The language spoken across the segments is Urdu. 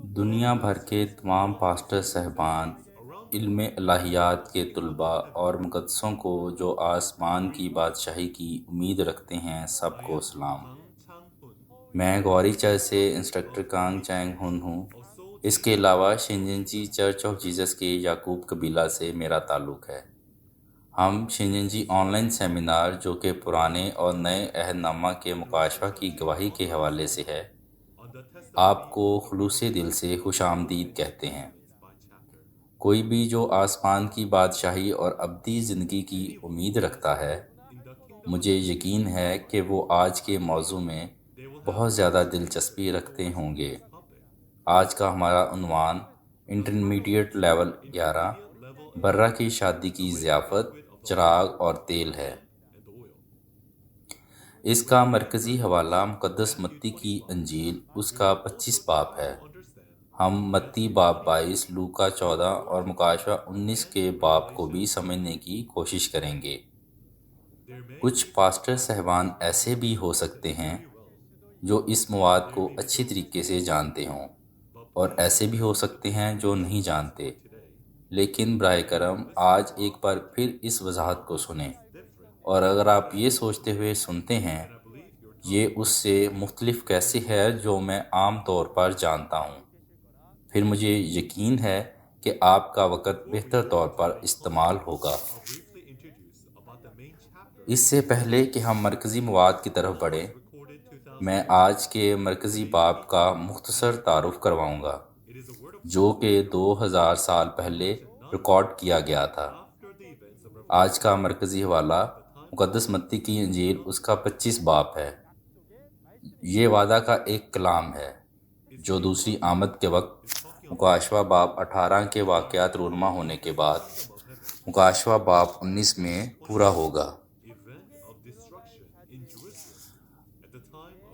دنیا بھر کے تمام پاسٹر صاحبان، علم الہیات کے طلباء اور مقدسوں کو جو آسمان کی بادشاہی کی امید رکھتے ہیں، سب کو سلام۔ میں گوری چرچ سے انسٹرکٹر کانگ چینگ ہن ہوں۔ اس کے علاوہ شنجنجی چرچ آف جیزس کے یعقوب قبیلہ سے میرا تعلق ہے۔ ہم شنجنجی آن لائن سیمینار، جو کہ پرانے اور نئے عہد نامہ کے مکاشفہ کی گواہی کے حوالے سے ہے، آپ کو خلوص دل سے خوش آمدید کہتے ہیں۔ کوئی بھی جو آسمان کی بادشاہی اور ابدی زندگی کی امید رکھتا ہے، مجھے یقین ہے کہ وہ آج کے موضوع میں بہت زیادہ دلچسپی رکھتے ہوں گے۔ آج کا ہمارا عنوان انٹرمیڈیٹ لیول 11 برہ کی شادی کی ضیافت، چراغ اور تیل ہے۔ اس کا مرکزی حوالہ مقدس متی کی انجیل، اس کا 25 باب ہے۔ ہم متی باب 22، لوکا 14 اور مکاشفہ 19 کے باب کو بھی سمجھنے کی کوشش کریں گے۔ کچھ پاسٹر صاحبان ایسے بھی ہو سکتے ہیں جو اس مواد کو اچھی طریقے سے جانتے ہوں، اور ایسے بھی ہو سکتے ہیں جو نہیں جانتے، لیکن براہ کرم آج ایک بار پھر اس وضاحت کو سنیں، اور اگر آپ یہ سوچتے ہوئے سنتے ہیں یہ اس سے مختلف کیسے ہے جو میں عام طور پر جانتا ہوں، پھر مجھے یقین ہے کہ آپ کا وقت بہتر طور پر استعمال ہوگا۔ اس سے پہلے کہ ہم مرکزی مواد کی طرف بڑھیں، میں آج کے مرکزی باب کا مختصر تعارف کرواؤں گا، جو کہ 2000 سال پہلے ریکارڈ کیا گیا تھا۔ آج کا مرکزی حوالہ مقدس متی کی انجیل، اس کا 25 باب ہے۔ یہ وعدہ کا ایک کلام ہے جو دوسری آمد کے وقت مکاشفہ باب 18 کے واقعات رونما ہونے کے بعد مکاشفہ باب 19 میں پورا ہوگا۔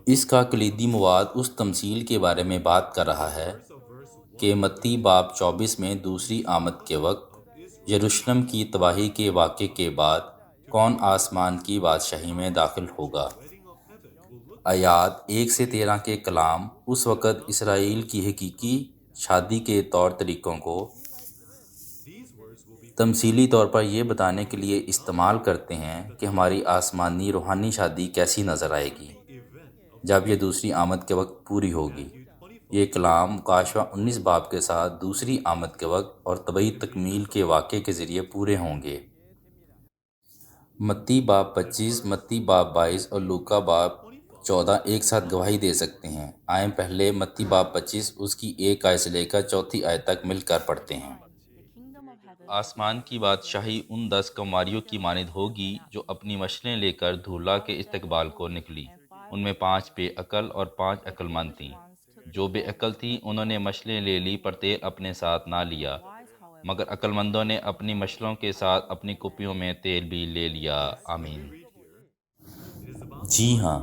اس کا کلیدی مواد اس تمثیل کے بارے میں بات کر رہا ہے کہ متی باب 24 میں دوسری آمد کے وقت یروشلم کی تباہی کے واقعے کے بعد کون آسمان کی بادشاہی میں داخل ہوگا۔ آیات 1 سے 13 کے کلام اس وقت اسرائیل کی حقیقی شادی کے طور طریقوں کو تمثیلی طور پر یہ بتانے کے لیے استعمال کرتے ہیں کہ ہماری آسمانی روحانی شادی کیسی نظر آئے گی جب یہ دوسری آمد کے وقت پوری ہوگی۔ یہ کلام مکاشفہ 19 باب کے ساتھ دوسری آمد کے وقت اور طبعی تکمیل کے واقعے کے ذریعے پورے ہوں گے۔ متی باب 25، متی باب 22 اور لوکا باب 14 ایک ساتھ گواہی دے سکتے ہیں۔ آئیں پہلے متی باب 25، اس کی 1 آیت سے لے کر 4 آیت تک مل کر پڑھتے ہیں۔ آسمان کی بادشاہی ان 10 کماریوں کی مانند ہوگی جو اپنی مشلیں لے کر دولہا کے استقبال کو نکلی۔ ان میں 5 بے عقل اور 5 عقل مند تھیں۔ جو بے عقل تھیں انہوں نے مشلیں لے لی پر تیل اپنے ساتھ نہ لیا، مگر عقل مندوں نے اپنی مشلوں کے ساتھ اپنی کپیوں میں تیل بھی لے لیا۔ آمین۔ جی ہاں،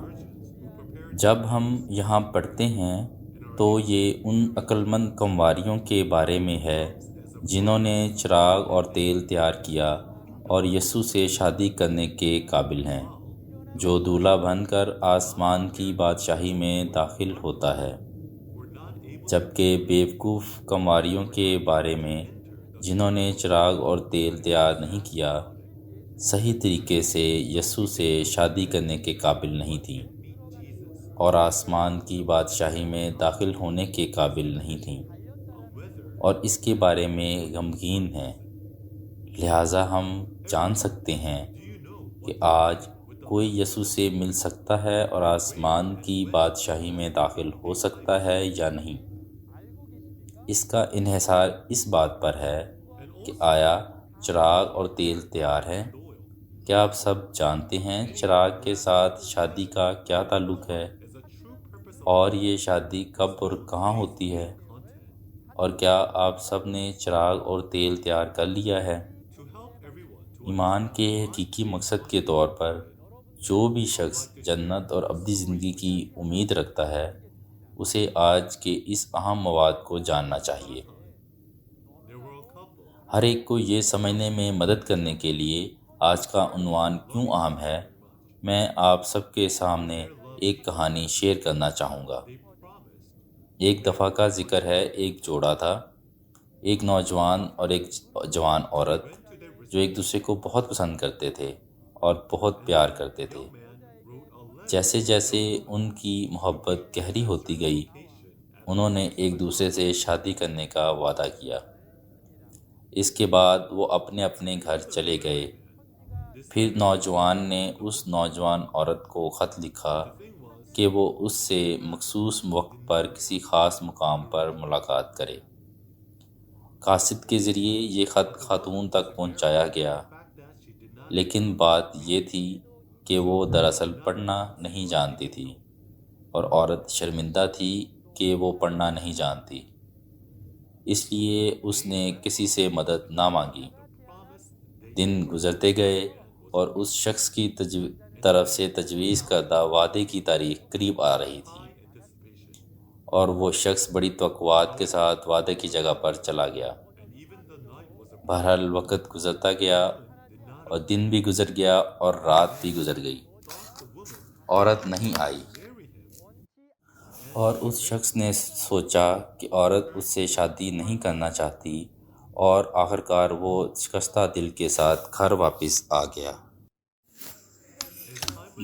جب ہم یہاں پڑھتے ہیں تو یہ ان عقل مند کنواریوں کے بارے میں ہے جنہوں نے چراغ اور تیل تیار کیا اور یسوع سے شادی کرنے کے قابل ہیں، جو دولہا بن کر آسمان کی بادشاہی میں داخل ہوتا ہے، جبکہ بیوقوف کنواریوں کے بارے میں جنہوں نے چراغ اور تیل تیار نہیں کیا، صحیح طریقے سے یسوع سے شادی کرنے کے قابل نہیں تھیں اور آسمان کی بادشاہی میں داخل ہونے کے قابل نہیں تھیں، اور اس کے بارے میں غمگین ہیں۔ لہٰذا ہم جان سکتے ہیں کہ آج کوئی یسوع سے مل سکتا ہے اور آسمان کی بادشاہی میں داخل ہو سکتا ہے یا نہیں۔ اس کا انحصار اس بات پر ہے کہ آیا چراغ اور تیل تیار ہے۔ کیا آپ سب جانتے ہیں چراغ کے ساتھ شادی کا کیا تعلق ہے، اور یہ شادی کب اور کہاں ہوتی ہے، اور کیا آپ سب نے چراغ اور تیل تیار کر لیا ہے؟ ایمان کے حقیقی مقصد کے طور پر جو بھی شخص جنت اور ابدی زندگی کی امید رکھتا ہے، اسے آج کے اس اہم مواد کو جاننا چاہیے۔ ہر ایک کو یہ سمجھنے میں مدد کرنے کے لیے آج کا عنوان کیوں اہم ہے، میں آپ سب کے سامنے ایک کہانی شیئر کرنا چاہوں گا۔ ایک دفعہ کا ذکر ہے، ایک جوڑا تھا، ایک نوجوان اور ایک جوان عورت جو ایک دوسرے کو بہت پسند کرتے تھے اور بہت پیار کرتے تھے۔ جیسے جیسے ان کی محبت گہری ہوتی گئی، انہوں نے ایک دوسرے سے شادی کرنے کا وعدہ کیا۔ اس کے بعد وہ اپنے اپنے گھر چلے گئے۔ پھر نوجوان نے اس نوجوان عورت کو خط لکھا کہ وہ اس سے مخصوص وقت پر کسی خاص مقام پر ملاقات کرے۔ قاصد کے ذریعے یہ خط خاتون تک پہنچایا گیا، لیکن بات یہ تھی کہ وہ دراصل پڑھنا نہیں جانتی تھی، اور عورت شرمندہ تھی کہ وہ پڑھنا نہیں جانتی، اس لیے اس نے کسی سے مدد نہ مانگی۔ دن گزرتے گئے اور اس شخص کی طرف سے تجویز کردہ وعدے کی تاریخ قریب آ رہی تھی، اور وہ شخص بڑی توقعات کے ساتھ وعدے کی جگہ پر چلا گیا۔ بہرحال وقت گزرتا گیا اور دن بھی گزر گیا اور رات بھی گزر گئی، عورت نہیں آئی، اور اس شخص نے سوچا کہ عورت اس سے شادی نہیں کرنا چاہتی، اور آخرکار وہ شکستہ دل کے ساتھ گھر واپس آ گیا۔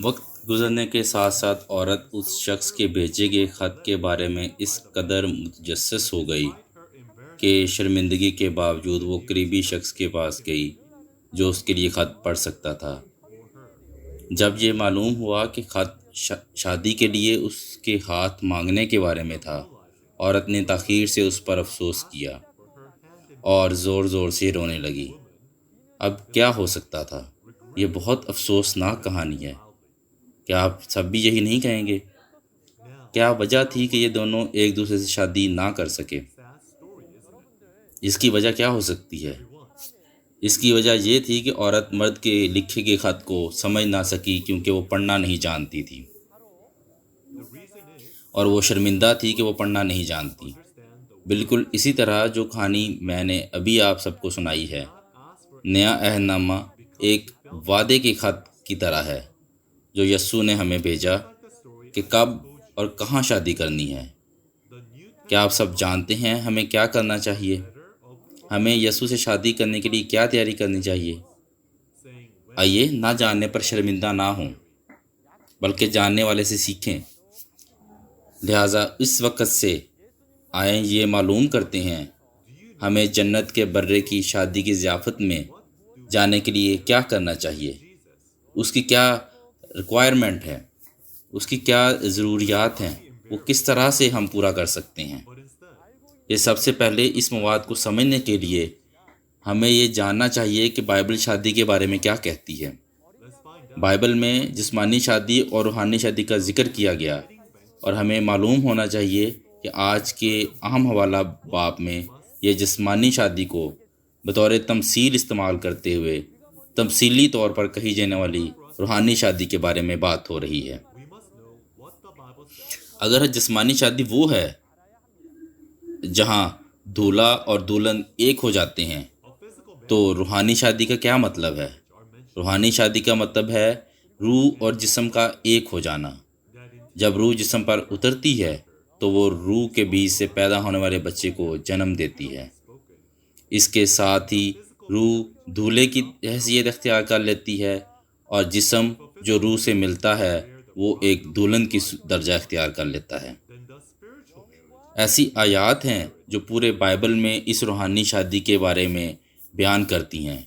وقت گزرنے کے ساتھ ساتھ عورت اس شخص کے بھیجے گئے خط کے بارے میں اس قدر متجسس ہو گئی کہ شرمندگی کے باوجود وہ قریبی شخص کے پاس گئی جو اس کے لیے خط پڑھ سکتا تھا۔ جب یہ معلوم ہوا کہ خط شادی کے لیے اس کے ہاتھ مانگنے کے بارے میں تھا، عورت نے تاخیر سے اس پر افسوس کیا اور زور زور سے رونے لگی۔ اب کیا ہو سکتا تھا؟ یہ بہت افسوسناک کہانی ہے۔ کیا آپ سب بھی یہی نہیں کہیں گے؟ کیا وجہ تھی کہ یہ دونوں ایک دوسرے سے شادی نہ کر سکے؟ اس کی وجہ کیا ہو سکتی ہے؟ اس کی وجہ یہ تھی کہ عورت مرد کے لکھے گئے خط کو سمجھ نہ سکی کیونکہ وہ پڑھنا نہیں جانتی تھی، اور وہ شرمندہ تھی کہ وہ پڑھنا نہیں جانتی۔ بالکل اسی طرح جو کہانی میں نے ابھی آپ سب کو سنائی ہے، نیا عہد نامہ ایک وعدے کے خط کی طرح ہے جو یسوع نے ہمیں بھیجا کہ کب اور کہاں شادی کرنی ہے۔ کیا آپ سب جانتے ہیں ہمیں کیا کرنا چاہیے؟ ہمیں یسوع سے شادی کرنے کے لیے کیا تیاری کرنی چاہیے؟ آئیے نہ جاننے پر شرمندہ نہ ہوں، بلکہ جاننے والے سے سیکھیں۔ لہٰذا اس وقت سے آئیں یہ معلوم کرتے ہیں ہمیں جنت کے برے کی شادی کی ضیافت میں جانے کے لیے کیا کرنا چاہیے، اس کی کیا ریکوائرمنٹ ہے، اس کی کیا ضروریات ہیں، وہ کس طرح سے ہم پورا کر سکتے ہیں۔ یہ سب سے پہلے اس مواد کو سمجھنے کے لیے ہمیں یہ جاننا چاہیے کہ بائبل شادی کے بارے میں کیا کہتی ہے۔ بائبل میں جسمانی شادی اور روحانی شادی کا ذکر کیا گیا، اور ہمیں معلوم ہونا چاہیے کہ آج کے اہم حوالہ باب میں یہ جسمانی شادی کو بطور تمثیل استعمال کرتے ہوئے تمثیلی طور پر کہی جانے والی روحانی شادی کے بارے میں بات ہو رہی ہے۔ اگر جسمانی شادی وہ ہے جہاں دولہا اور دلہن ایک ہو جاتے ہیں، تو روحانی شادی کا کیا مطلب ہے؟ روحانی شادی کا مطلب ہے روح اور جسم کا ایک ہو جانا۔ جب روح جسم پر اترتی ہے تو وہ روح کے بیج سے پیدا ہونے والے بچے کو جنم دیتی ہے۔ اس کے ساتھ ہی روح دولہے کی حیثیت اختیار کر لیتی ہے، اور جسم جو روح سے ملتا ہے وہ ایک دلہن کی درجہ اختیار کر لیتا ہے۔ ایسی آیات ہیں جو پورے بائبل میں اس روحانی شادی کے بارے میں بیان کرتی ہیں۔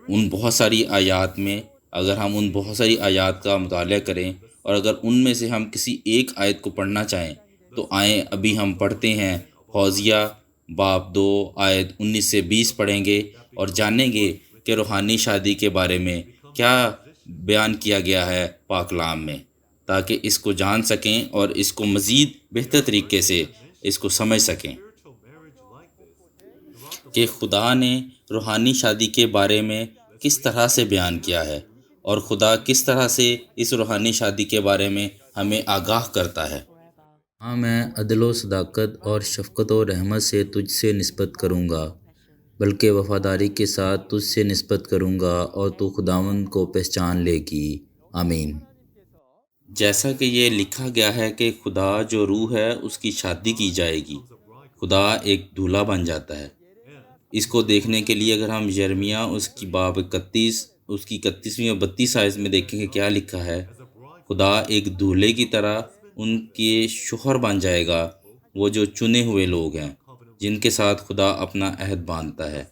ان بہت ساری آیات میں اگر ہم ان بہت ساری آیات کا مطالعہ کریں، اور اگر ان میں سے ہم کسی ایک آیت کو پڑھنا چاہیں، تو آئیں ابھی ہم پڑھتے ہیں ہوزیہ باب 2 آیت 19 سے 20 پڑھیں گے اور جانیں گے کہ روحانی شادی کے بارے میں کیا بیان کیا گیا ہے پاک کلام میں، تاکہ اس کو جان سکیں اور اس کو مزید بہتر طریقے سے اس کو سمجھ سکیں کہ خدا نے روحانی شادی کے بارے میں کس طرح سے بیان کیا ہے، اور خدا کس طرح سے اس روحانی شادی کے بارے میں ہمیں آگاہ کرتا ہے۔ ہاں، میں عدل و صداقت اور شفقت و رحمت سے تجھ سے نسبت کروں گا، بلکہ وفاداری کے ساتھ تجھ سے نسبت کروں گا، اور تو خداوند کو پہچان لے گی۔ آمین۔ جیسا کہ یہ لکھا گیا ہے کہ خدا جو روح ہے اس کی شادی کی جائے گی، خدا ایک دولہا بن جاتا ہے۔ اس کو دیکھنے کے لیے اگر ہم یرمیہ اس کی باب 31 اس کی 31ویں اور 32 آیت میں دیکھیں کہ کیا لکھا ہے، خدا ایک دولہے کی طرح ان کے شوہر بن جائے گا، وہ جو چنے ہوئے لوگ ہیں جن کے ساتھ خدا اپنا عہد باندھتا ہے۔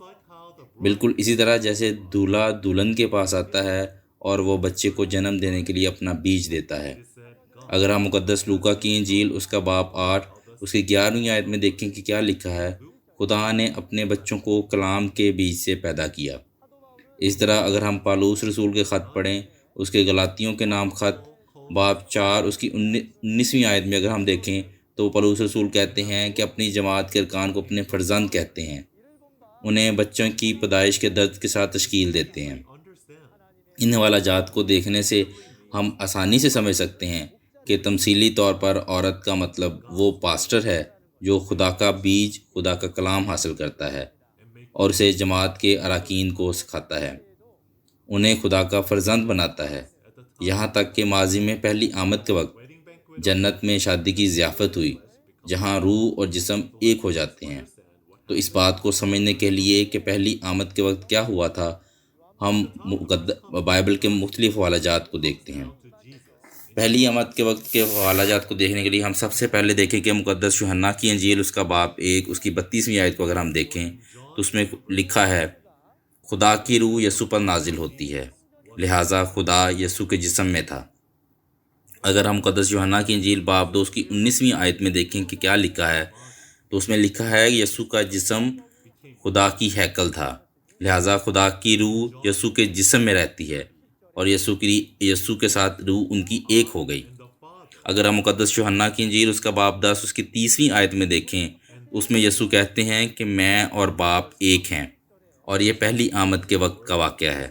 بالکل اسی طرح جیسے دولہا دلہن کے پاس آتا ہے اور وہ بچے کو جنم دینے کے لیے اپنا بیج دیتا ہے۔ اگر ہم مقدس لوکا کی انجیل اس کا باب 8 اس کی 11ویں آیت میں دیکھیں کہ کیا لکھا ہے، خدا نے اپنے بچوں کو کلام کے بیج سے پیدا کیا۔ اس طرح اگر ہم پالوس رسول کے خط پڑھیں، اس کے غلاطیوں کے نام خط باب 4 اس کی 19ویں آیت میں اگر ہم دیکھیں تو پالوس رسول کہتے ہیں کہ اپنی جماعت کے ارکان کو اپنے فرزند کہتے ہیں، انہیں بچوں کی پیدائش کے درد کے ساتھ تشکیل دیتے ہیں۔ ان حوالہ جات کو دیکھنے سے ہم آسانی سے سمجھ سکتے ہیں کہ تمثیلی طور پر عورت کا مطلب وہ پاسٹر ہے جو خدا کا بیج، خدا کا کلام حاصل کرتا ہے اور اسے جماعت کے اراکین کو سکھاتا ہے، انہیں خدا کا فرزند بناتا ہے۔ یہاں تک کہ ماضی میں پہلی آمد کے وقت جنت میں شادی کی ضیافت ہوئی جہاں روح اور جسم ایک ہو جاتے ہیں۔ تو اس بات کو سمجھنے کے لیے کہ پہلی آمد کے وقت کیا ہوا تھا، ہم بائبل کے مختلف حوالہ جات کو دیکھتے ہیں۔ پہلی آمد کے وقت کے حوالہ جات کو دیکھنے کے لیے ہم سب سے پہلے دیکھیں کہ مقدس یوحنا کی انجیل اس کا باب 1 اس کی 32ویں آیت کو اگر ہم دیکھیں تو اس میں لکھا ہے، خدا کی روح یسوع پر نازل ہوتی ہے، لہٰذا خدا یسوع کے جسم میں تھا۔ اگر ہم مقدس یوحنا کی انجیل باب 2 اس کی 19ویں آیت میں دیکھیں کہ کیا لکھا ہے تو اس میں لکھا ہے، یسوع کا جسم خدا کی ہیکل تھا، لہٰذا خدا کی روح یسوع کے جسم میں رہتی ہے اور یسوع کے ساتھ روح ان کی ایک ہو گئی۔ اگر ہم مقدس یوحنا کی انجیل اس کا باب 10 اس کی 30ویں آیت میں دیکھیں اس میں یسوع کہتے ہیں کہ میں اور باپ ایک ہیں، اور یہ پہلی آمد کے وقت کا واقعہ ہے۔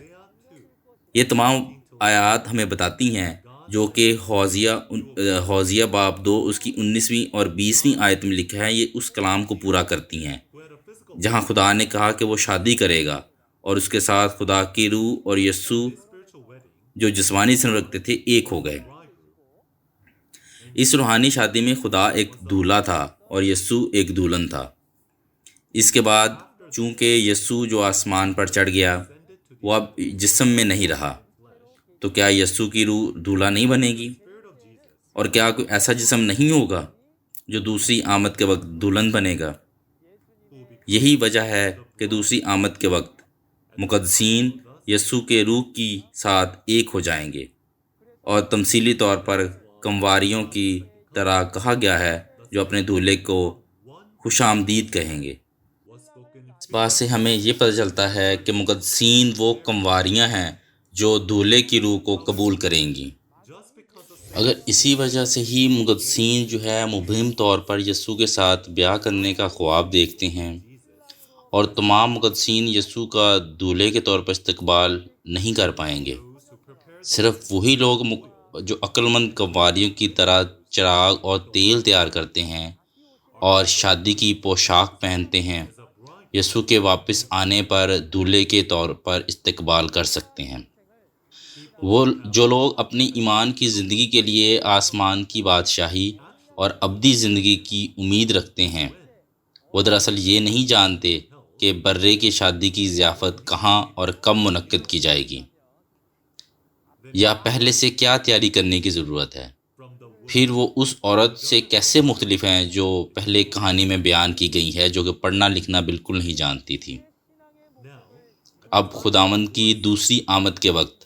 یہ تمام آیات ہمیں بتاتی ہیں جو کہ حوزیہ باب 2 اس کی 19ویں اور 20ویں آیت میں لکھا ہے، یہ اس کلام کو پورا کرتی ہیں جہاں خدا نے کہا کہ وہ شادی کرے گا اور اس کے ساتھ خدا کی روح اور یسوع جو جسمانی سن رکھتے تھے ایک ہو گئے۔ اس روحانی شادی میں خدا ایک دولہا تھا اور یسوع ایک دلہن تھا۔ اس کے بعد چونکہ یسوع جو آسمان پر چڑھ گیا وہ اب جسم میں نہیں رہا، تو کیا یسوع کی روح دولہا نہیں بنے گی؟ اور کیا کوئی ایسا جسم نہیں ہوگا جو دوسری آمد کے وقت دلہن بنے گا؟ یہی وجہ ہے کہ دوسری آمد کے وقت مقدسین یسوع کے روح کی ساتھ ایک ہو جائیں گے، اور تمثیلی طور پر کمواریوں کی طرح کہا گیا ہے جو اپنے دولہے کو خوش آمدید کہیں گے۔ اس بات سے ہمیں یہ پتہ چلتا ہے کہ مقدسین وہ کمواریاں ہیں جو دولہے کی روح کو قبول کریں گی۔ اگر اسی وجہ سے ہی مقدسین جو ہے مبہم طور پر یسوع کے ساتھ بیاہ کرنے کا خواب دیکھتے ہیں، اور تمام مقدسین یسوع کا دولہے کے طور پر استقبال نہیں کر پائیں گے، صرف وہی لوگ جو عقل مند کنواریوں کی طرح چراغ اور تیل تیار کرتے ہیں اور شادی کی پوشاک پہنتے ہیں، یسوع کے واپس آنے پر دولہے کے طور پر استقبال کر سکتے ہیں۔ وہ جو لوگ اپنی ایمان کی زندگی کے لیے آسمان کی بادشاہی اور ابدی زندگی کی امید رکھتے ہیں، وہ دراصل یہ نہیں جانتے کہ برے کی شادی کی ضیافت کہاں اور کب منعقد کی جائے گی، یا پہلے سے کیا تیاری کرنے کی ضرورت ہے۔ پھر وہ اس عورت سے کیسے مختلف ہیں جو پہلے کہانی میں بیان کی گئی ہے، جو کہ پڑھنا لکھنا بالکل نہیں جانتی تھی۔ اب خداوند کی دوسری آمد کے وقت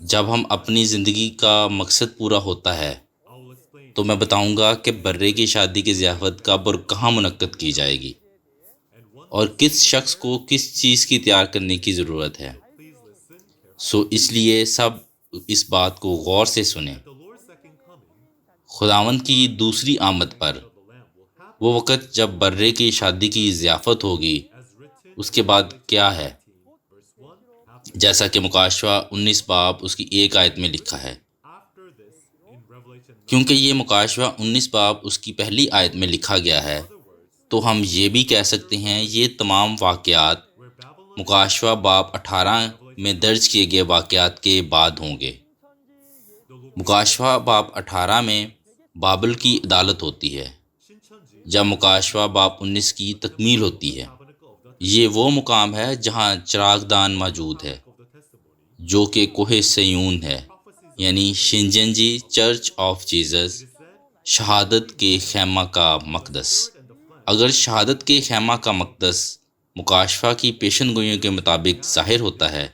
جب ہم اپنی زندگی کا مقصد پورا ہوتا ہے تو میں بتاؤں گا کہ برے کی شادی کی ضیافت کب اور کہاں منعقد کی جائے گی، اور کس شخص کو کس چیز کی تیار کرنے کی ضرورت ہے۔ اس لیے سب اس بات کو غور سے سنیں۔ خداوند کی دوسری آمد پر وہ وقت جب برے کی شادی کی ضیافت ہوگی، اس کے بعد کیا ہے؟ جیسا کہ مکاشفہ 19 باب اس کی 1 آیت میں لکھا ہے، کیونکہ یہ مکاشفہ 19 باب اس کی پہلی آیت میں لکھا گیا ہے، تو ہم یہ بھی کہہ سکتے ہیں یہ تمام واقعات مکاشفہ باب 18 میں درج کیے گئے واقعات کے بعد ہوں گے۔ مکاشفہ باب 18 میں بابل کی عدالت ہوتی ہے، جب مکاشفہ باب 19 کی تکمیل ہوتی ہے۔ یہ وہ مقام ہے جہاں چراغ دان موجود ہے، جو کہ کوہ سیون ہے، یعنی شنجنجی چرچ آف جیزس، شہادت کے خیمہ کا مقدس۔ اگر شہادت کے خیمہ کا مقدس مکاشفہ کی پیشن گوئیوں کے مطابق ظاہر ہوتا ہے،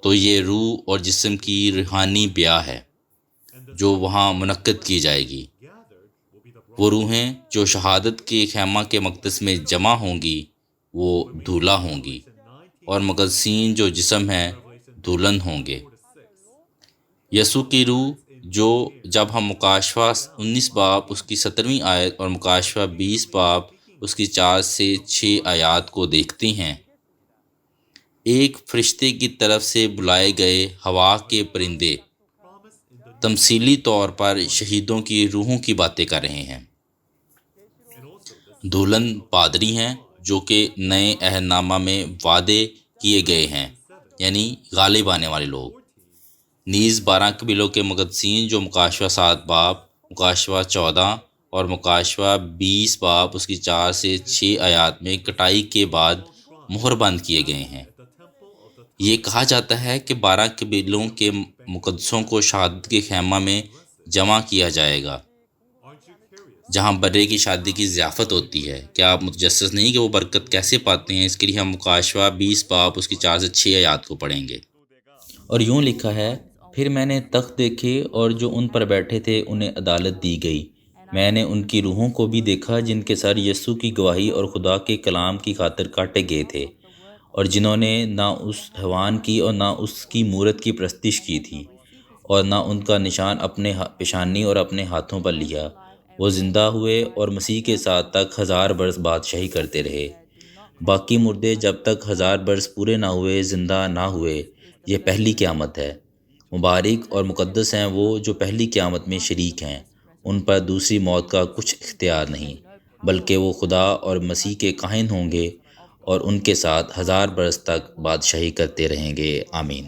تو یہ روح اور جسم کی روحانی بیاہ ہے جو وہاں منعقد کی جائے گی۔ وہ روحیں جو شہادت کے خیمہ کے مقدس میں جمع ہوں گی وہ دولہا ہوں گی، اور مقدسین جو جسم ہیں دلہن ہوں گے۔ یسوع کی روح جو جب ہم مکاشفہ 19 باب اس کی 17ویں آیت اور مکاشفہ 20 باب اس کی 4 سے 6 آیات کو دیکھتے ہیں، ایک فرشتے کی طرف سے بلائے گئے ہوا کے پرندے تمثیلی طور پر شہیدوں کی روحوں کی باتیں کر رہے ہیں۔ دلہن پادری ہیں جو کہ نئے عہد نامہ میں وعدے کیے گئے ہیں، یعنی غالب آنے والے لوگ۔ نیز 12 قبیلوں کے مقدسین جو مکاشفہ 7 باب، مکاشفہ 14 اور مکاشفہ 20 باب اس کی 4 سے 6 آیات میں کٹائی کے بعد مہر بند کیے گئے ہیں۔ یہ کہا جاتا ہے کہ 12 قبیلوں کے مقدسوں کو شہادت کے خیمہ میں جمع کیا جائے گا، جہاں برے کی شادی کی ضیافت ہوتی ہے۔ کیا آپ متجسس نہیں کہ وہ برکت کیسے پاتے ہیں؟ اس کے لیے ہم مکاشفہ 20 باب اس کی 4 سے 6 آیات کو پڑھیں گے۔ اور یوں لکھا ہے، پھر میں نے تخت دیکھے اور جو ان پر بیٹھے تھے انہیں عدالت دی گئی۔ میں نے ان کی روحوں کو بھی دیکھا جن کے سر یسوع کی گواہی اور خدا کے کلام کی خاطر کاٹے گئے تھے، اور جنہوں نے نہ اس حیوان کی اور نہ اس کی مورت کی پرستش کی تھی، اور نہ ان کا نشان اپنے پیشانی اور اپنے ہاتھوں پر لیا۔ وہ زندہ ہوئے اور مسیح کے ساتھ تک 1000 برس بادشاہی کرتے رہے۔ باقی مردے جب تک 1000 برس پورے نہ ہوئے زندہ نہ ہوئے۔ یہ پہلی قیامت ہے۔ مبارک اور مقدس ہیں وہ جو پہلی قیامت میں شریک ہیں، ان پر دوسری موت کا کچھ اختیار نہیں، بلکہ وہ خدا اور مسیح کے کاہن ہوں گے اور ان کے ساتھ 1000 برس تک بادشاہی کرتے رہیں گے۔ آمین۔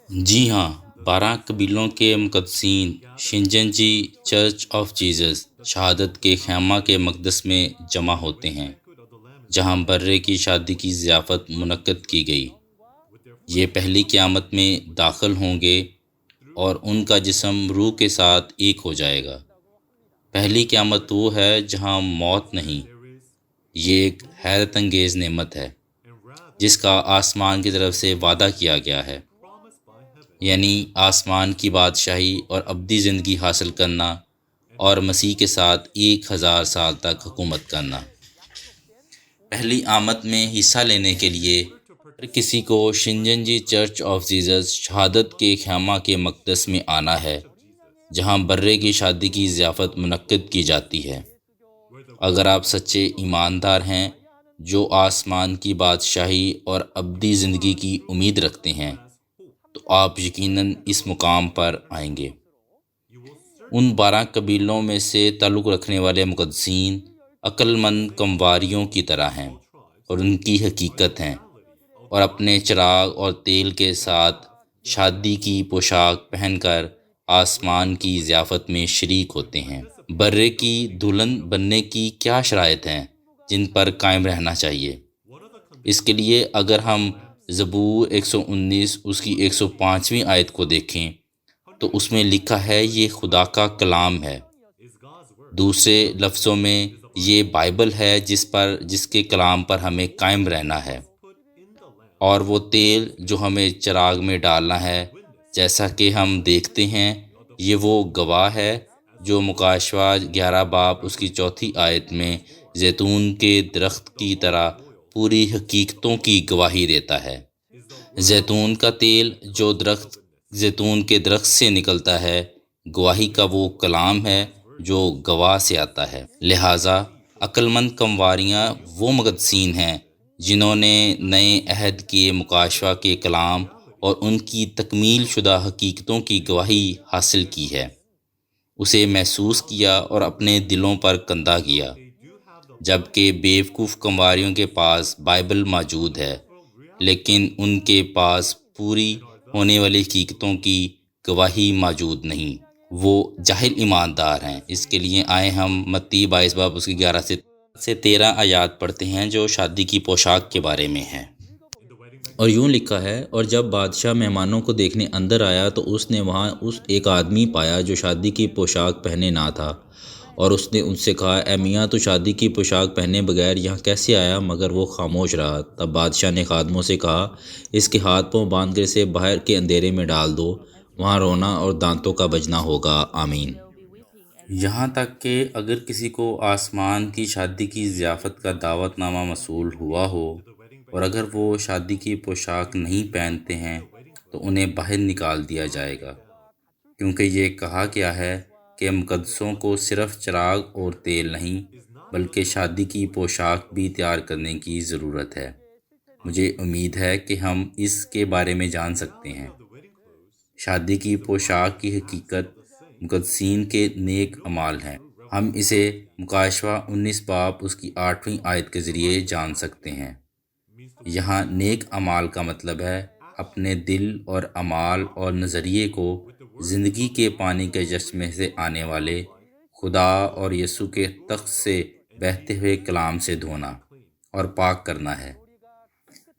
جی ہاں، 12 قبیلوں کے مقدسین شنجنجی چرچ آف جیزس، شہادت کے خیمہ کے مقدس میں جمع ہوتے ہیں، جہاں برے کی شادی کی ضیافت منعقد کی گئی۔ یہ پہلی قیامت میں داخل ہوں گے اور ان کا جسم روح کے ساتھ ایک ہو جائے گا۔ پہلی قیامت وہ ہے جہاں موت نہیں۔ یہ ایک حیرت انگیز نعمت ہے جس کا آسمان کی طرف سے وعدہ کیا گیا ہے، یعنی آسمان کی بادشاہی اور ابدی زندگی حاصل کرنا اور مسیح کے ساتھ 1000 سال تک حکومت کرنا۔ پہلی آمد میں حصہ لینے کے لیے ہر کسی کو شنجنجی چرچ آف جیزس، شہادت کے خیمہ کے مقدس میں آنا ہے، جہاں برے کی شادی کی ضیافت منعقد کی جاتی ہے۔ اگر آپ سچے ایماندار ہیں جو آسمان کی بادشاہی اور ابدی زندگی کی امید رکھتے ہیں، تو آپ یقیناً اس مقام پر آئیں گے۔ ان 12 قبیلوں میں سے تعلق رکھنے والے مقدسین عقل مند کمواریوں کی طرح ہیں اور ان کی حقیقت ہیں، اور اپنے چراغ اور تیل کے ساتھ شادی کی پوشاک پہن کر آسمان کی ضیافت میں شریک ہوتے ہیں۔ برے کی دلہن بننے کی کیا شرائط ہیں جن پر قائم رہنا چاہیے؟ اس کے لیے اگر ہم زبور 119 اس کی 105ویں آیت کو دیکھیں تو اس میں لکھا ہے یہ خدا کا کلام ہے۔ دوسرے لفظوں میں یہ بائبل ہے جس کے کلام پر ہمیں قائم رہنا ہے، اور وہ تیل جو ہمیں چراغ میں ڈالنا ہے، جیسا کہ ہم دیکھتے ہیں یہ وہ گواہ ہے جو مکاشفہ 11 باب اس کی 4 آیت میں زیتون کے درخت کی طرح پوری حقیقتوں کی گواہی دیتا ہے۔ زیتون کا تیل جو زیتون کے درخت سے نکلتا ہے، گواہی کا وہ کلام ہے جو گواہ سے آتا ہے۔ لہٰذا عقل مند کمواریاں وہ مقدسین ہیں جنہوں نے نئے عہد کے مکاشفہ کے کلام اور ان کی تکمیل شدہ حقیقتوں کی گواہی حاصل کی ہے، اسے محسوس کیا اور اپنے دلوں پر کندہ کیا، جبکہ بیوقوف کمواریوں کے پاس بائبل موجود ہے لیکن ان کے پاس پوری ہونے والی حقیقتوں کی گواہی موجود نہیں، وہ جاہل ایماندار ہیں۔ اس کے لیے آئے ہم متی 22 باب اس کی 11 سے 13 آیات پڑھتے ہیں جو شادی کی پوشاک کے بارے میں ہے۔ اور یوں لکھا ہے، اور جب بادشاہ مہمانوں کو دیکھنے اندر آیا تو اس نے وہاں ایک آدمی پایا جو شادی کی پوشاک پہنے نہ تھا، اور اس نے ان سے کہا، اے میاں، تو شادی کی پوشاک پہنے بغیر یہاں کیسے آیا؟ مگر وہ خاموش رہا۔ تب بادشاہ نے خادموں سے کہا، اس کے ہاتھ پاؤں باندھ کر اسے باہر کے اندھیرے میں ڈال دو، وہاں رونا اور دانتوں کا بجنا ہوگا۔ آمین۔ یہاں تک کہ اگر کسی کو آسمان کی شادی کی ضیافت کا دعوت نامہ موصول ہوا ہو، اور اگر وہ شادی کی پوشاک نہیں پہنتے ہیں تو انہیں باہر نکال دیا جائے گا، کیونکہ یہ کہا گیا ہے کہ مقدسوں کو صرف چراغ اور تیل نہیں بلکہ شادی کی پوشاک بھی تیار کرنے کی ضرورت ہے۔ مجھے امید ہے کہ ہم اس کے بارے میں جان سکتے ہیں۔ شادی کی پوشاک کی حقیقت مقدسین کے نیک اعمال ہیں۔ ہم اسے مکاشفہ 19 باب اس کی 8ویں آیت کے ذریعے جان سکتے ہیں۔ یہاں نیک اعمال کا مطلب ہے اپنے دل اور اعمال اور نظریے کو زندگی کے پانی کے چشمے سے آنے والے خدا اور یسوع کے تخت سے بہتے ہوئے کلام سے دھونا اور پاک کرنا ہے۔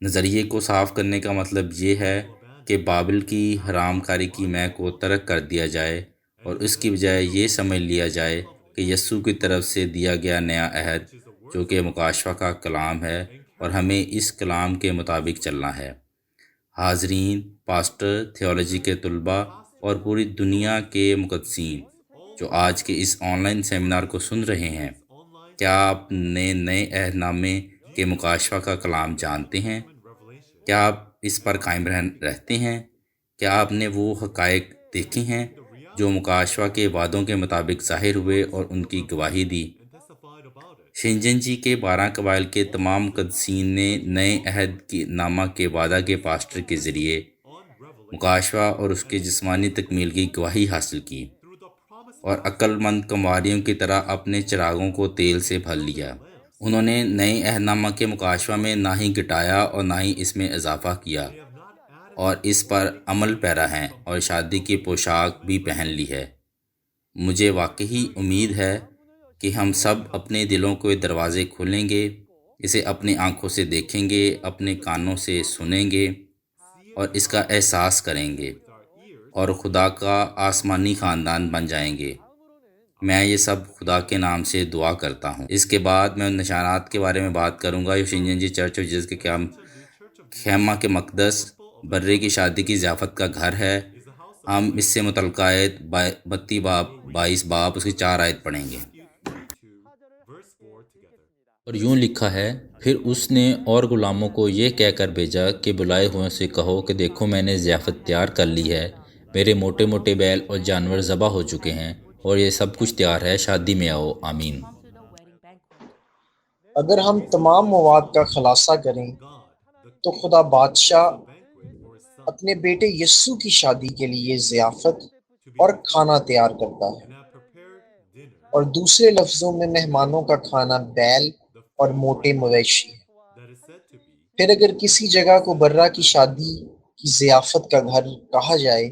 نظریے کو صاف کرنے کا مطلب یہ ہے کہ بابل کی حرام کاری کی مے کو ترک کر دیا جائے اور اس کی بجائے یہ سمجھ لیا جائے کہ یسوع کی طرف سے دیا گیا نیا عہد جو کہ مکاشفہ کا کلام ہے، اور ہمیں اس کلام کے مطابق چلنا ہے۔ حاضرین، پاسٹر، تھیولوجی کے طلباء اور پوری دنیا کے مقدسین جو آج کے اس آن لائن سیمینار کو سن رہے ہیں، کیا آپ نئے عہد نامے کے مکاشفہ کا کلام جانتے ہیں؟ کیا آپ اس پر قائم رہتے ہیں؟ کیا آپ نے وہ حقائق دیکھے ہیں جو مکاشفہ کے وعدوں کے مطابق ظاہر ہوئے اور ان کی گواہی دی؟ شنجن جی کے 12 قبائل کے تمام مقدسین نے نئے عہد کے نامہ کے وعدہ کے پاسٹر کے ذریعے مکاشفہ اور اس کے جسمانی تکمیل کی گواہی حاصل کی، اور عقل مند کمواریوں کی طرح اپنے چراغوں کو تیل سے بھر لیا۔ انہوں نے نئے عہد نامہ کے مکاشفہ میں نہ ہی گھٹایا اور نہ ہی اس میں اضافہ کیا، اور اس پر عمل پیرا ہیں اور شادی کی پوشاک بھی پہن لی ہے۔ مجھے واقعی امید ہے کہ ہم سب اپنے دلوں کے دروازے کھولیں گے، اسے اپنی آنکھوں سے دیکھیں گے، اپنے کانوں سے سنیں گے اور اس کا احساس کریں گے، اور خدا کا آسمانی خاندان بن جائیں گے۔ میں یہ سب خدا کے نام سے دعا کرتا ہوں۔ اس کے بعد میں ان نشانات کے بارے میں بات کروں گا جو شنجن جی چرچ آف جیسس کے خیمہ کے مقدس برے کی شادی کی ضیافت کا گھر ہے۔ ہم اس سے متعلقہ آیت 22 باب اس کی 4 آیت پڑھیں گے۔ اور یوں لکھا ہے، پھر اس نے اور غلاموں کو یہ کہہ کر بھیجا کہ بلائے ہوئے سے کہو کہ دیکھو میں نے ضیافت تیار کر لی ہے، میرے موٹے موٹے بیل اور جانور ذبح ہو چکے ہیں، اور یہ سب کچھ تیار ہے، شادی میں آؤ۔ آمین۔ اگر ہم تمام مواد کا خلاصہ کریں تو خدا بادشاہ اپنے بیٹے یسوع کی شادی کے لیے ضیافت اور کھانا تیار کرتا ہے، اور دوسرے لفظوں میں مہمانوں کا کھانا بیل اور موٹے مویشی ہے۔ پھر اگر کسی جگہ کو برہ کی شادی کی ضیافت کا گھر کہا جائے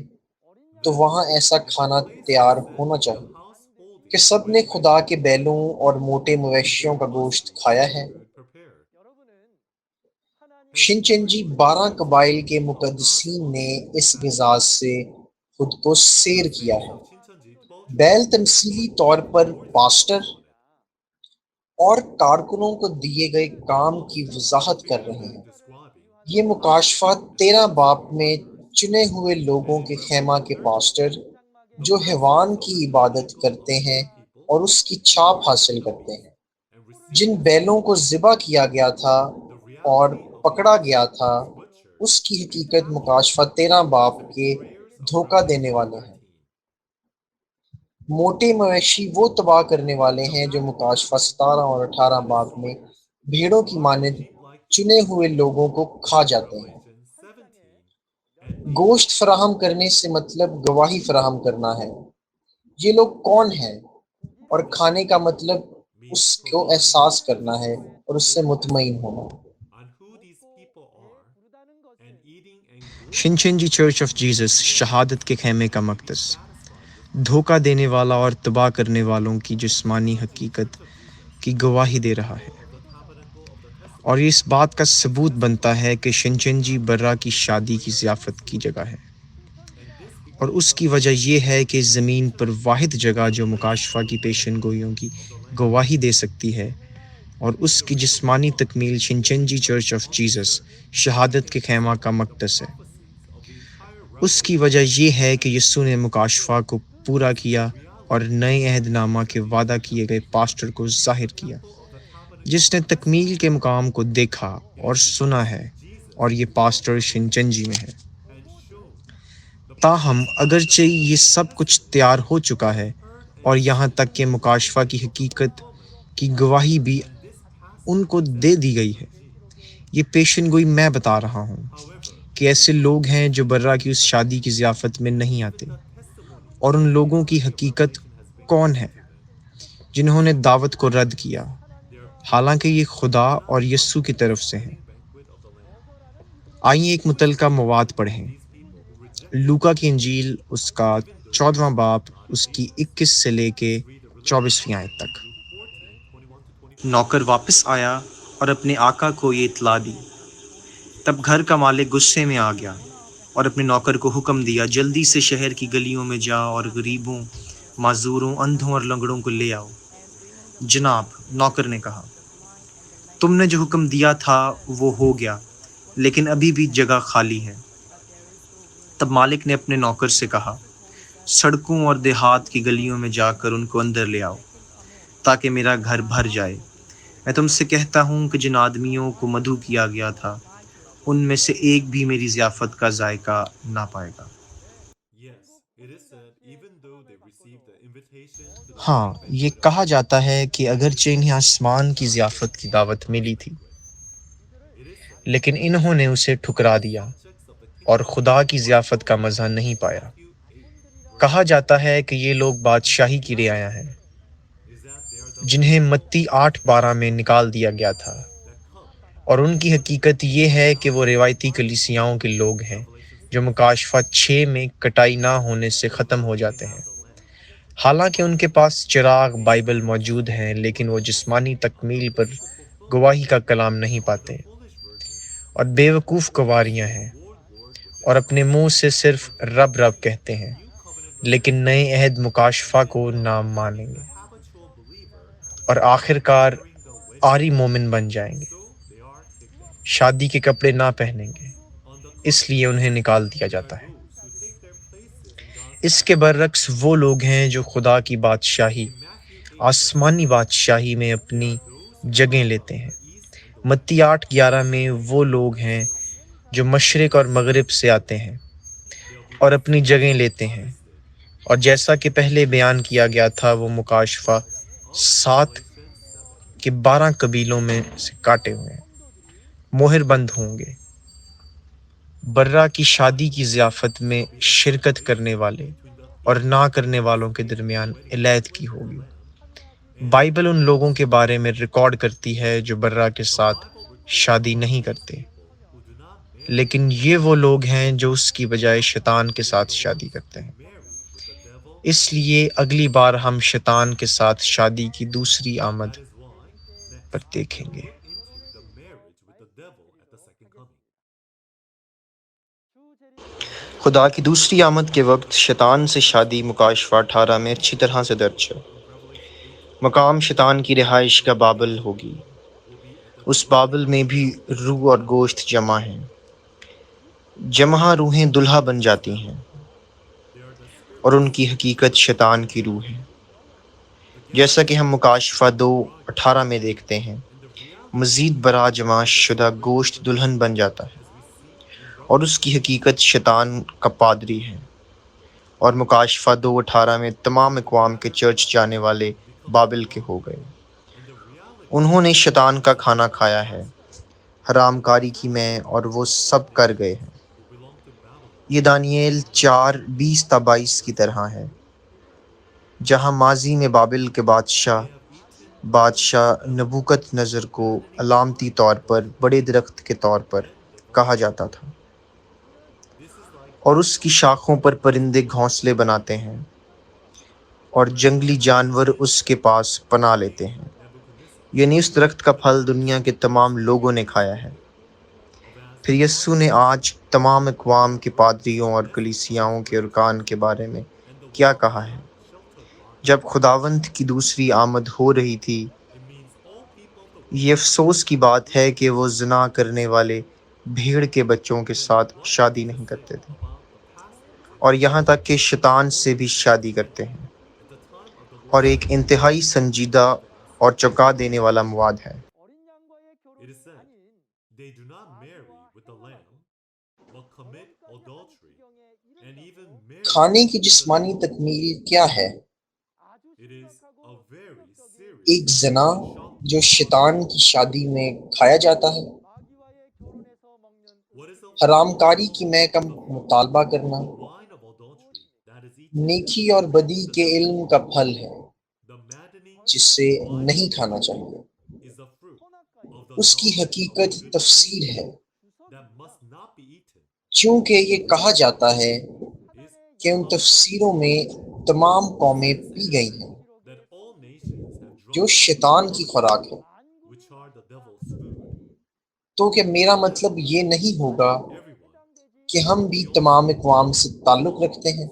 تو وہاں ایسا کھانا تیار ہونا چاہیے کہ سب نے خدا کے بیلوں اور موٹے مویشیوں کا گوشت کھایا ہے۔ شنچنجی 12 قبائل کے مقدسین نے اس غذا سے خود کو سیر کیا ہے۔ بیل تمثیلی طور پر پاسٹر اور کارکنوں کو دیے گئے کام کی وضاحت کر رہے ہیں۔ یہ مکاشفہ 13 باب میں چنے ہوئے لوگوں کے خیمہ کے پاسٹر جو حیوان کی عبادت کرتے ہیں اور اس کی چھاپ حاصل کرتے ہیں، جن بیلوں کو ذبح کیا گیا تھا اور پکڑا گیا تھا، اس کی حقیقت مکاشفہ 13 باب کے دھوکہ دینے والے ہیں۔ موٹے مویشی وہ تباہ کرنے والے ہیں جو مکاشفہ 17 اور 18 باب میں بھیڑوں کی مانند چنے ہوئے لوگوں کو کھا جاتے ہیں۔ گوشت فراہم کرنے سے مطلب گواہی فراہم کرنا ہے۔ یہ لوگ کون ہیں؟ اور کھانے کا مطلب اس کو احساس کرنا ہے اور اس سے مطمئن ہونا۔ شنچنجی چرچ آف جیزس شہادت کے خیمے کا مقدس دھوکہ دینے والا اور تباہ کرنے والوں کی جسمانی حقیقت کی گواہی دے رہا ہے، اور یہ اس بات کا ثبوت بنتا ہے کہ شنچنجی برا کی شادی کی ضیافت کی جگہ ہے، اور اس کی وجہ یہ ہے کہ زمین پر واحد جگہ جو مکاشفہ کی پیشن گوئیوں کی گواہی دے سکتی ہے اور اس کی جسمانی تکمیل شنچنجی چرچ آف جیزس شہادت کے خیمہ کا مقدس ہے۔ اس کی وجہ یہ ہے کہ یسوع نے مکاشفہ کو پورا کیا اور نئے عہد نامہ کے وعدہ کیے گئے پاسٹر کو ظاہر کیا، جس نے تکمیل کے مقام کو دیکھا اور سنا ہے، اور یہ پاسٹر شنچنجی میں ہے۔ تاہم اگرچہ یہ سب کچھ تیار ہو چکا ہے اور یہاں تک کہ مکاشفہ کی حقیقت کی گواہی بھی ان کو دے دی گئی ہے، یہ پیشن گوئی میں بتا رہا ہوں کہ ایسے لوگ ہیں جو برا کی اس شادی کی ضیافت میں نہیں آتے، اور ان لوگوں کی حقیقت کون ہے جنہوں نے دعوت کو رد کیا، حالانکہ یہ خدا اور یسوع کی طرف سے ہیں۔ آئیے ایک متعلقہ مواد پڑھیں۔ لوکا کی انجیل اس کا 14واں باب اس کی 21 سے لے کے 24ویں آیت تک۔ نوکر واپس آیا اور اپنے آقا کو یہ اطلاع دی۔ تب گھر کا مالک غصے میں آ گیا اور اپنے نوکر کو حکم دیا، جلدی سے شہر کی گلیوں میں جا اور غریبوں، معذوروں، اندھوں اور لنگڑوں کو لے آؤ۔ جناب، نوکر نے کہا، تم نے جو حکم دیا تھا وہ ہو گیا، لیکن ابھی بھی جگہ خالی ہے۔ تب مالک نے اپنے نوکر سے کہا، سڑکوں اور دیہات کی گلیوں میں جا کر ان کو اندر لے آؤ، تاکہ میرا گھر بھر جائے۔ میں تم سے کہتا ہوں کہ جن آدمیوں کو مدعو کیا گیا تھا، ان میں سے ایک بھی میری ضیافت کا ذائقہ نہ پائے گا۔ ہاں، یہ کہا جاتا ہے کہ اگرچہ انہیں آسمان کی ضیافت کی دعوت ملی تھی، لیکن انہوں نے اسے ٹھکرا دیا اور خدا کی ضیافت کا مزہ نہیں پایا۔ کہا جاتا ہے کہ یہ لوگ بادشاہی کی رعایا ہیں، جنہیں متی 8:12 میں نکال دیا گیا تھا، اور ان کی حقیقت یہ ہے کہ وہ روایتی کلیسیاؤں کے لوگ ہیں جو مکاشفہ 6 میں کٹائی نہ ہونے سے ختم ہو جاتے ہیں۔ حالانکہ ان کے پاس چراغ بائبل موجود ہیں، لیکن وہ جسمانی تکمیل پر گواہی کا کلام نہیں پاتے، اور بے وقوف گواریاں ہیں، اور اپنے منہ سے صرف رب رب کہتے ہیں، لیکن نئے عہد مکاشفہ کو نہ مانیں گے، اور آخر کار عاری مومن بن جائیں گے، شادی کے کپڑے نہ پہنیں گے، اس لیے انہیں نکال دیا جاتا ہے۔ اس کے برعکس وہ لوگ ہیں جو خدا کی بادشاہی، آسمانی بادشاہی میں اپنی جگہیں لیتے ہیں۔ متی 8:11 میں وہ لوگ ہیں جو مشرق اور مغرب سے آتے ہیں اور اپنی جگہیں لیتے ہیں، اور جیسا کہ پہلے بیان کیا گیا تھا، وہ مکاشفہ 7 کے 12 قبیلوں میں سے کاٹے ہوئے ہیں، مہر بند ہوں گے۔ برا کی شادی کی ضیافت میں شرکت کرنے والے اور نہ کرنے والوں کے درمیان علیحدگی ہوگی۔ بائبل ان لوگوں کے بارے میں ریکارڈ کرتی ہے جو برا کے ساتھ شادی نہیں کرتے، لیکن یہ وہ لوگ ہیں جو اس کی بجائے شیطان کے ساتھ شادی کرتے ہیں۔ اس لیے اگلی بار ہم شیطان کے ساتھ شادی کی دوسری آمد پر دیکھیں گے۔ خدا کی دوسری آمد کے وقت شیطان سے شادی مکاشفہ 18 میں اچھی طرح سے درج ہے۔ مقام شیطان کی رہائش کا بابل ہوگی۔ اس بابل میں بھی روح اور گوشت جمع ہیں۔ جمع روحیں دلہا بن جاتی ہیں، اور ان کی حقیقت شیطان کی روح ہے، جیسا کہ ہم مکاشفہ 2:18 میں دیکھتے ہیں۔ مزید برآ جمع شدہ گوشت دلہن بن جاتا ہے، اور اس کی حقیقت شیطان کا پادری ہے، اور مکاشفہ 2:18 میں تمام اقوام کے چرچ جانے والے بابل کے ہو گئے۔ انہوں نے شیطان کا کھانا کھایا ہے، حرام کاری کی میں، اور وہ سب کر گئے ہیں۔ یہ دانییل 4:20-22 کی طرح ہے، جہاں ماضی میں بابل کے بادشاہ نبوکت نظر کو علامتی طور پر بڑے درخت کے طور پر کہا جاتا تھا۔ اور اس کی شاخوں پر پرندے گھونسلے بناتے ہیں اور جنگلی جانور اس کے پاس پناہ لیتے ہیں۔ یعنی اس درخت کا پھل دنیا کے تمام لوگوں نے کھایا ہے۔ پھر یسوع نے آج تمام اقوام کے پادریوں اور کلیسیاؤں کے ارکان کے بارے میں کیا کہا ہے؟ جب خداوند کی دوسری آمد ہو رہی تھی، یہ افسوس کی بات ہے کہ وہ زنا کرنے والے بھیڑ کے بچوں کے ساتھ شادی نہیں کرتے تھے، اور یہاں تک کہ شیطان سے بھی شادی کرتے ہیں، اور ایک انتہائی سنجیدہ اور چونکا دینے والا مواد ہے۔ کھانے کی جسمانی تکمیل کیا ہے؟ ایک زنا جو شیطان کی شادی میں کھایا جاتا ہے، حرام کاری کی مے کا مطالبہ کرنا، نیکی اور بدی کے علم کا پھل ہے جسے نہیں کھانا چاہیے۔ اس کی حقیقت تفسیر ہے، چونکہ یہ کہا جاتا ہے کہ ان تفسیروں میں تمام قومیں پی گئی ہیں، جو شیطان کی خوراک ہے۔ تو کہ میرا مطلب یہ نہیں ہوگا کہ ہم بھی تمام اقوام سے تعلق رکھتے ہیں۔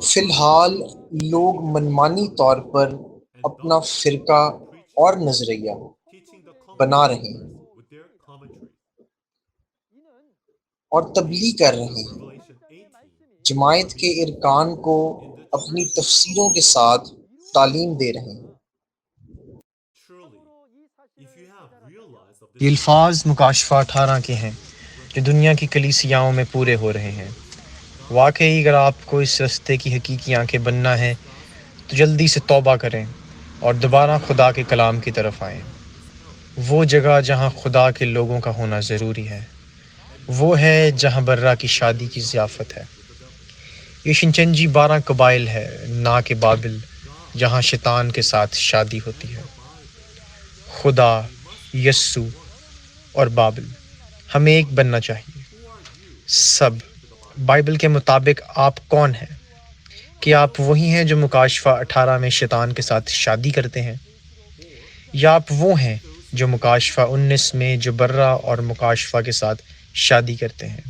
فی الحال لوگ منمانی طور پر اپنا فرقہ اور نظریہ بنا رہے ہیں اور تبلیغ کر رہے ہیں، جماعت کے ارکان کو اپنی تفسیروں کے ساتھ تعلیم دے رہے ہیں۔ یہ الفاظ مکاشفہ 18 کے ہیں جو دنیا کی کلیسیاؤں میں پورے ہو رہے ہیں۔ واقعی اگر آپ کو اس رستے کی حقیقی آنکھیں بننا ہے تو جلدی سے توبہ کریں اور دوبارہ خدا کے کلام کی طرف آئیں۔ وہ جگہ جہاں خدا کے لوگوں کا ہونا ضروری ہے، وہ ہے جہاں برہ کی شادی کی ضیافت ہے۔ یہ شنچنجی 12 قبائل ہے، نہ کہ بابل جہاں شیطان کے ساتھ شادی ہوتی ہے۔ خدا، یسوع اور بابل، ہمیں ایک بننا چاہیے۔ سب بائبل کے مطابق آپ کون ہیں؟ کیا آپ وہی ہیں جو مکاشفہ 18 میں شیطان کے ساتھ شادی کرتے ہیں؟ یا آپ وہ ہیں جو مکاشفہ 19 میں جو برہ اور مکاشفہ کے ساتھ شادی کرتے ہیں؟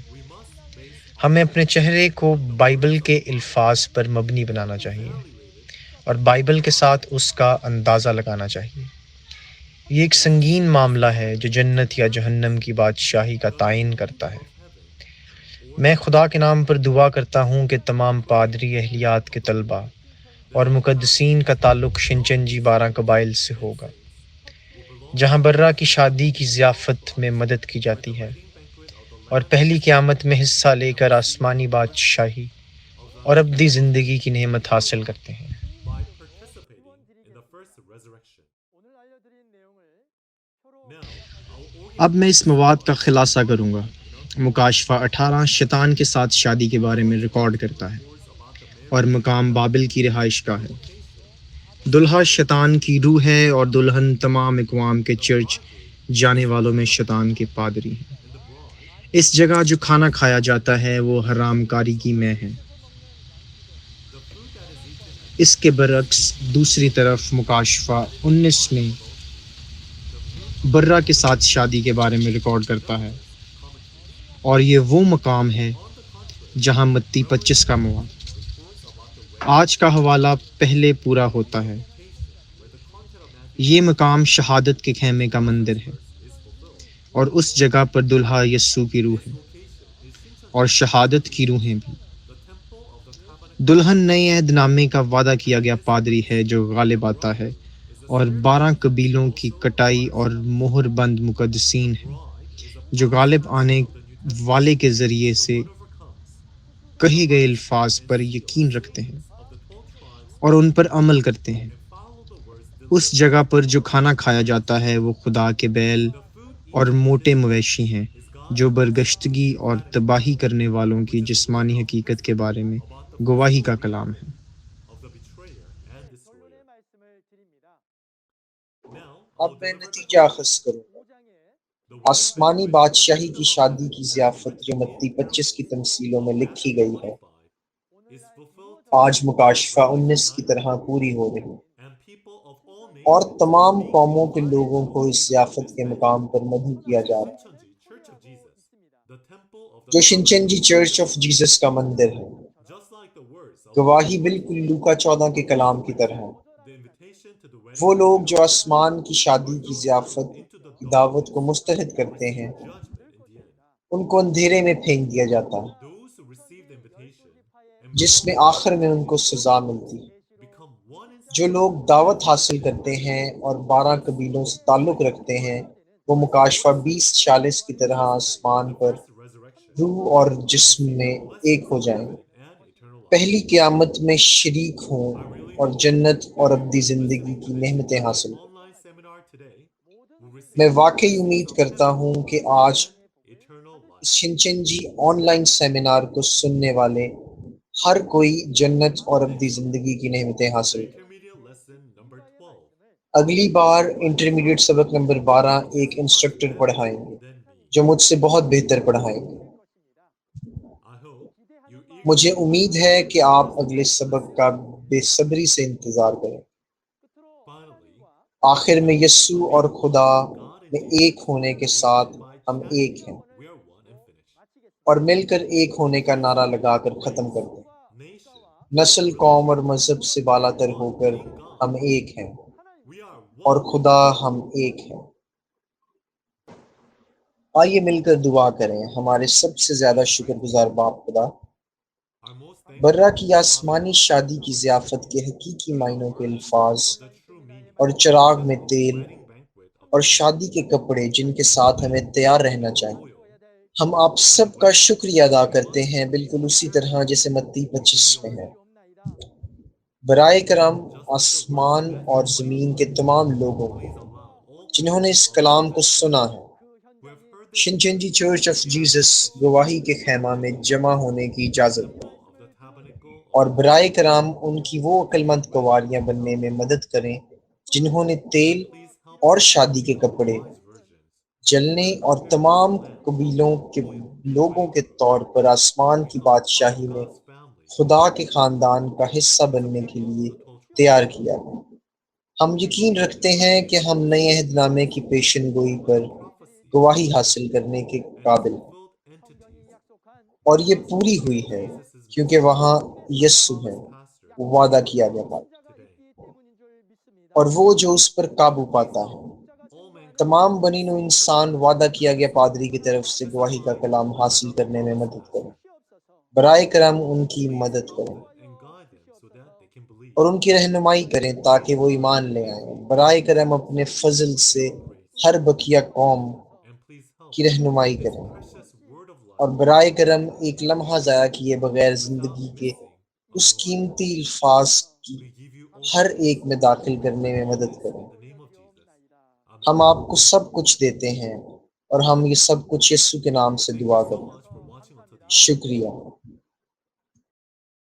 ہمیں اپنے چہرے کو بائبل کے الفاظ پر مبنی بنانا چاہیے اور بائبل کے ساتھ اس کا اندازہ لگانا چاہیے۔ یہ ایک سنگین معاملہ ہے جو جنت یا جہنم کی بادشاہی کا تعین کرتا ہے۔ میں خدا کے نام پر دعا کرتا ہوں کہ تمام پادری اہلیات کے طلباء اور مقدسین کا تعلق شنچنجی 12 قبائل سے ہوگا، جہاں برہ کی شادی کی ضیافت میں مدد کی جاتی ہے اور پہلی قیامت میں حصہ لے کر آسمانی بادشاہی اور ابدی زندگی کی نعمت حاصل کرتے ہیں۔ اب میں اس مواد کا خلاصہ کروں گا۔ مکاشفہ 18 شیطان کے ساتھ شادی کے بارے میں ریکارڈ کرتا ہے اور مقام بابل کی رہائش گاہ ہے۔ دلہا شیطان کی روح ہے اور دلہن تمام اقوام کے چرچ جانے والوں میں شیطان کے پادری ہیں۔ اس جگہ جو کھانا کھایا جاتا ہے وہ حرام کاری کی مے ہے۔ اس کے برعکس دوسری طرف مکاشفہ 19 میں برہ کے ساتھ شادی کے بارے میں ریکارڈ کرتا ہے، اور یہ وہ مقام ہے جہاں متی 25 کا مواد آج کا حوالہ پہلے پورا ہوتا ہے۔ یہ مقام شہادت کے خیمے کا مندر ہے، اور اس جگہ پر دلہا یسوع کی روح ہے اور شہادت کی روحیں بھی۔ دلہن نئے عہد نامے کا وعدہ کیا گیا پادری ہے جو غالب آتا ہے، اور 12 قبیلوں کی کٹائی اور مہر بند مقدسین ہیں جو غالب آنے والے کے ذریعے سے کہے گئے الفاظ پر یقین رکھتے ہیں اور ان پر عمل کرتے ہیں۔ اس جگہ پر جو کھانا کھایا جاتا ہے وہ خدا کے بیل اور موٹے مویشی ہیں جو برگشتگی اور تباہی کرنے والوں کی جسمانی حقیقت کے بارے میں گواہی کا کلام ہے۔ اب میں نتیجہ اخذ کروں گا۔ آسمانی بادشاہی کی شادی کی ضیافت جو متی 25 کی تمثیلوں میں لکھی گئی ہے آج مکاشفہ 19 کی طرح پوری ہو رہی اور تمام قوموں کے لوگوں کو اس ضیافت کے مقام پر مدعو کیا جا رہا ہے جو شنچنجی چرچ آف جیسس کا مندر ہے۔ گواہی بالکل لوکا 14 کے کلام کی طرح ہے۔ وہ لوگ جو آسمان کی شادی کی ضیافت کی دعوت کو مسترد کرتے ہیں ان کو اندھیرے میں پھینک دیا جاتا ہے جس میں آخر میں ان کو سزا ملتی ہے۔ جو لوگ دعوت حاصل کرتے ہیں اور 12 قبیلوں سے تعلق رکھتے ہیں وہ مکاشفہ 20:46 کی طرح آسمان پر روح اور جسم میں ایک ہو جائیں گے، پہلی قیامت میں شریک ہوں اور جنت اور ابدی زندگی کی نعمتیں حاصل کریں۔ میں واقعی امید کرتا ہوں کہ آج اس شنچنجی آن لائن سیمینار کو سننے والے ہر کوئی جنت اور ابدی زندگی کی نعمتیں حاصل کرے۔ اگلی بار انٹرمیڈیٹ سبق نمبر 12 ایک انسٹرکٹر پڑھائیں گے جو مجھ سے بہت بہتر پڑھائیں گے۔ مجھے امید ہے کہ آپ اگلے سبق کا بے صبری سے انتظار کریں۔ آخر میں یسوع اور خدا میں ایک ہونے کے ساتھ ہم ایک ہیں اور مل کر ایک ہونے کا نعرہ لگا کر ختم کر دیں۔ نسل، قوم اور مذہب سے بالا تر ہو کر ہم ایک ہیں اور خدا ہم ایک ہیں۔ آئیے مل کر دعا کریں۔ ہمارے سب سے زیادہ شکر گزار باپ خدا، برہ کی آسمانی شادی کی ضیافت کے حقیقی معنوں کے الفاظ اور چراغ میں تیل اور شادی کے کپڑے جن کے ساتھ ہمیں تیار رہنا چاہیے، ہم آپ سب کا شکریہ ادا کرتے ہیں بالکل اسی طرح جیسے متی 25 میں ہے۔ برائے کرم آسمان اور زمین کے تمام لوگوں کو جنہوں نے اس کلام کو سنا ہے شنچنجی چرچ آف جیسس گواہی کے خیمہ میں جمع ہونے کی اجازت دیں اور برائے کرم ان کی وہ عقل مند کنواریاں بننے میں مدد کریں جنہوں نے تیل اور شادی کے کپڑے جلنے اور تمام قبیلوں کے لوگوں کے طور پر آسمان کی بادشاہی میں خدا کے خاندان کا حصہ بننے کے لیے تیار کیا ہے۔ ہم یقین رکھتے ہیں کہ ہم نئے عہد نامے کی پیشن گوئی پر گواہی حاصل کرنے کے قابل ہیں اور یہ پوری ہوئی ہے کیونکہ وہاں یسوع ہے، وعدہ کیا گیا بات، اور وہ جو اس پر قابو پاتا ہے۔ تمام بنی نوع انسان وعدہ کیا گیا پادری کی طرف سے گواہی کا کلام حاصل کرنے میں مدد کریں۔ برائے کرم ان کی مدد کریں اور ان کی رہنمائی کریں تاکہ وہ ایمان لے آئیں۔ برائے کرم اپنے فضل سے ہر بقیہ قوم کی رہنمائی کریں اور برائے کرم ایک لمحہ ضائع کیے بغیر زندگی کے اس قیمتی الفاظ کی ہر ایک میں داخل کرنے میں مدد کریں۔ ہم آپ کو سب کچھ دیتے ہیں اور ہم یہ سب کچھ یسوع کے نام سے دعا کریں۔ شکریہ۔